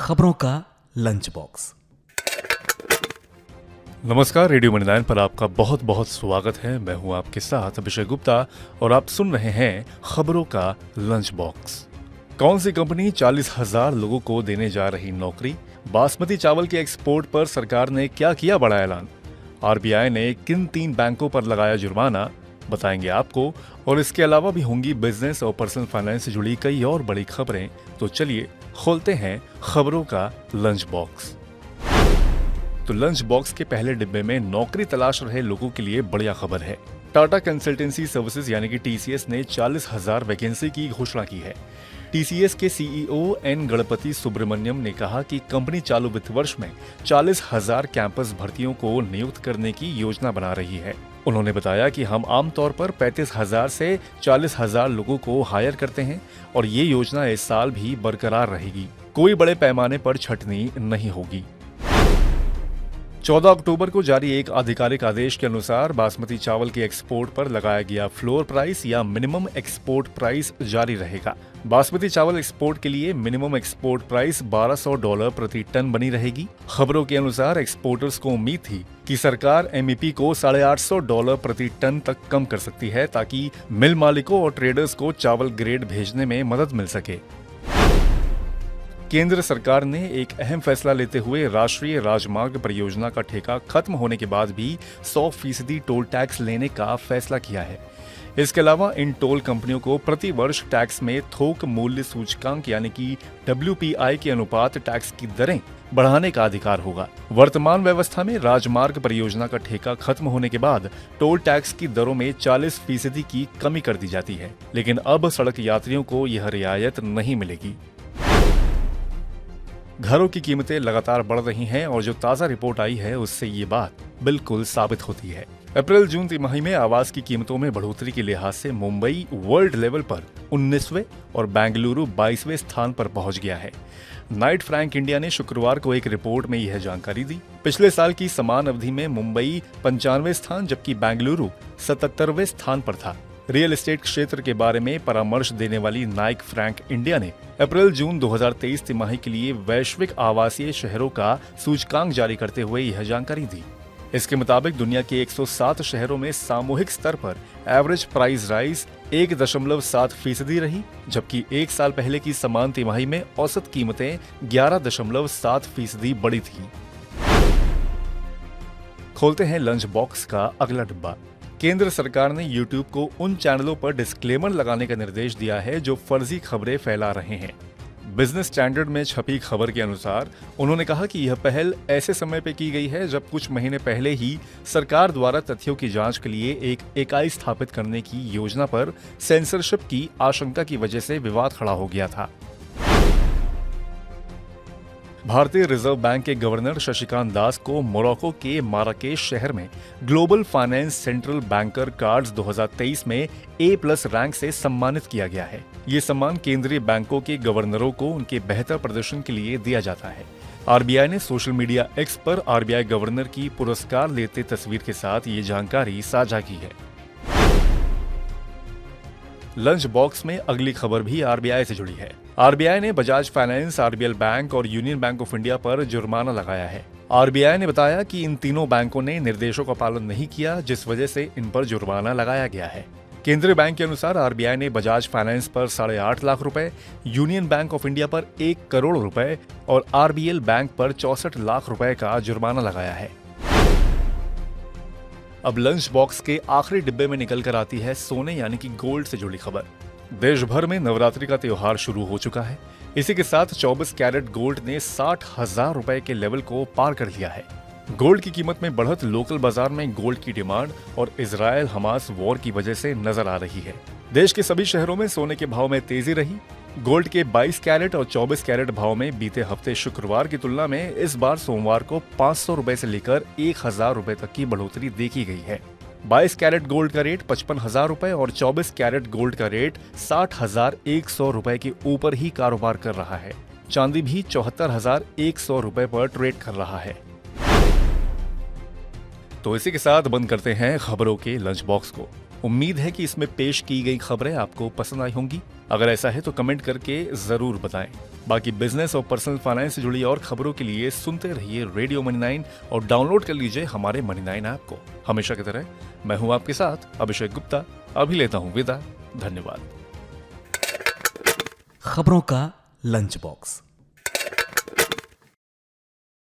खबरों का lunch box. नमस्कार, रेडियो मणिनाइन पर आपका बहुत बहुत स्वागत है। मैं हूं आपके साथ अभिषेक गुप्ता और आप सुन रहे हैं खबरों का लंच बॉक्स। कौन सी कंपनी 40,000 लोगों को देने जा रही नौकरी? बासमती चावल के एक्सपोर्ट पर सरकार ने क्या किया बड़ा ऐलान? आरबीआई ने किन 3 बैंकों पर लगाया जुर्माना? बताएंगे आपको। और इसके अलावा भी होंगी बिजनेस और पर्सनल फाइनेंस से जुड़ी कई और बड़ी खबरें। तो चलिए खोलते हैं खबरों का लंच बॉक्स। तो लंच बॉक्स के पहले डिब्बे में नौकरी तलाश रहे लोगों के लिए बढ़िया खबर है। टाटा कंसल्टेंसी सर्विसेज यानी कि टीसीएस ने 40,000 वैकेंसी की घोषणा की है। टीसीएस के सीईओ एन गणपति सुब्रमण्यम ने कहा कि कंपनी चालू वित्त वर्ष में 40,000 कैंपस भर्तियों को नियुक्त करने की योजना बना रही है। उन्होंने बताया कि हम आमतौर पर 35,000 से 40,000 लोगों को हायर करते हैं और ये योजना इस साल भी बरकरार रहेगी। कोई बड़े पैमाने पर छंटनी नहीं होगी। 14 अक्टूबर को जारी एक आधिकारिक आदेश के अनुसार बासमती चावल के एक्सपोर्ट पर लगाया गया फ्लोर प्राइस या मिनिमम एक्सपोर्ट प्राइस जारी रहेगा। बासमती चावल एक्सपोर्ट के लिए मिनिमम एक्सपोर्ट प्राइस $1,200 प्रति टन बनी रहेगी। खबरों के अनुसार एक्सपोर्टर्स को उम्मीद थी कि सरकार एमईपी को $850 प्रति टन तक कम कर सकती है ताकि मिल मालिकों और ट्रेडर्स को चावल ग्रेड भेजने में मदद मिल सके। केंद्र सरकार ने एक अहम फैसला लेते हुए राष्ट्रीय राजमार्ग परियोजना का ठेका खत्म होने के बाद भी 100% टोल टैक्स लेने का फैसला किया है। इसके अलावा इन टोल कंपनियों को प्रति वर्ष टैक्स में थोक मूल्य सूचकांक यानी कि WPI के अनुपात टैक्स की दरें बढ़ाने का अधिकार होगा। वर्तमान व्यवस्था में राजमार्ग परियोजना का ठेका खत्म होने के बाद टोल टैक्स की दरों में 40% की कमी कर दी जाती है, लेकिन अब सड़क यात्रियों को यह रियायत नहीं मिलेगी। घरों की कीमतें लगातार बढ़ रही हैं और जो ताजा रिपोर्ट आई है उससे ये बात बिल्कुल साबित होती है। अप्रैल जून तिमाही में आवास की कीमतों में बढ़ोतरी के लिहाज से मुंबई वर्ल्ड लेवल पर 19वें और बेंगलुरु 22वें स्थान पर पहुंच गया है। नाइट फ्रैंक इंडिया ने शुक्रवार को एक रिपोर्ट में यह जानकारी दी। पिछले साल की समान अवधि में मुंबई 95वें स्थान जबकि बेंगलुरु 77वें स्थान पर था। रियल एस्टेट क्षेत्र के बारे में परामर्श देने वाली नाइट फ्रैंक इंडिया ने अप्रैल जून 2023 तिमाही के लिए वैश्विक आवासीय शहरों का सूचकांक जारी करते हुए यह जानकारी दी। इसके मुताबिक दुनिया के 107 शहरों में सामूहिक स्तर पर एवरेज प्राइस राइज 1.7% रही, जबकि एक साल पहले की समान तिमाही में औसत कीमतें 11.7% बढ़ी थी। खोलते हैं लंच बॉक्स का अगला डिब्बा। केंद्र सरकार ने YouTube को उन चैनलों पर डिस्क्लेमर लगाने का निर्देश दिया है जो फर्जी खबरें फैला रहे हैं। बिजनेस स्टैंडर्ड में छपी खबर के अनुसार उन्होंने कहा कि यह पहल ऐसे समय पे की गई है जब कुछ महीने पहले ही सरकार द्वारा तथ्यों की जांच के लिए एक इकाई स्थापित करने की योजना पर सेंसरशिप की आशंका की वजह से विवाद खड़ा हो गया था। भारतीय रिजर्व बैंक के गवर्नर शशिकांत दास को मोरक्को के माराकेश शहर में global finance central banker cards 2023 में A+ रैंक से सम्मानित किया गया है। ये सम्मान केंद्रीय बैंकों के गवर्नरों को उनके बेहतर प्रदर्शन के लिए दिया जाता है। आरबीआई ने सोशल मीडिया X पर आरबीआई गवर्नर की पुरस्कार लेते तस्वीर के साथ ये जानकारी साझा की है। लंच बॉक्स में अगली खबर भी आरबीआई से जुड़ी है। आरबीआई ने बजाज फाइनेंस, आरबीएल बैंक और यूनियन बैंक ऑफ इंडिया पर जुर्माना लगाया है। आरबीआई ने बताया कि इन तीनों बैंकों ने निर्देशों का पालन नहीं किया, जिस वजह से इन पर जुर्माना लगाया गया है। केंद्रीय बैंक के अनुसार आरबीआई ने बजाज फाइनेंस पर 8.5 लाख रुपए, यूनियन बैंक ऑफ इंडिया पर 1 करोड़ रुपए और आरबीएल बैंक पर 64 लाख रुपए का जुर्माना लगाया है। अब लंच बॉक्स के आखिरी डिब्बे में निकल कर आती है सोने यानी कि गोल्ड से जुड़ी खबर। देश भर में नवरात्रि का त्योहार शुरू हो चुका है। इसी के साथ 24 कैरेट गोल्ड ने 60,000 रुपए के लेवल को पार कर लिया है। गोल्ड की कीमत में बढ़त लोकल बाजार में गोल्ड की डिमांड और इजरायल हमास वॉर की वजह से नजर आ रही है। देश के सभी शहरों में सोने के भाव में तेजी रही। गोल्ड के 22 कैरेट और 24 कैरेट भाव में बीते हफ्ते शुक्रवार की तुलना में इस बार सोमवार को 500 रुपए से लेकर 1,000 रुपए तक की बढ़ोतरी देखी गई है। 22 कैरेट गोल्ड का रेट 55,000 रुपए और 24 कैरेट गोल्ड का रेट 60,100 रुपए के ऊपर ही कारोबार कर रहा है। चांदी भी 74,100 रुपए पर ट्रेड कर रहा है। तो इसी के साथ बंद करते हैं खबरों के लंच बॉक्स को। उम्मीद है कि इसमें पेश की गई खबरें आपको पसंद आई होंगी। अगर ऐसा है तो कमेंट करके जरूर बताएं। बाकी बिजनेस और पर्सनल फाइनेंस से जुड़ी और खबरों के लिए सुनते रहिए रेडियो मनी 9 और डाउनलोड कर लीजिए हमारे मनी 9 ऐप को। हमेशा की तरह मैं हूं आपके साथ अभिषेक गुप्ता। अभी लेता हूं विदा। धन्यवाद। खबरों का लंच बॉक्स।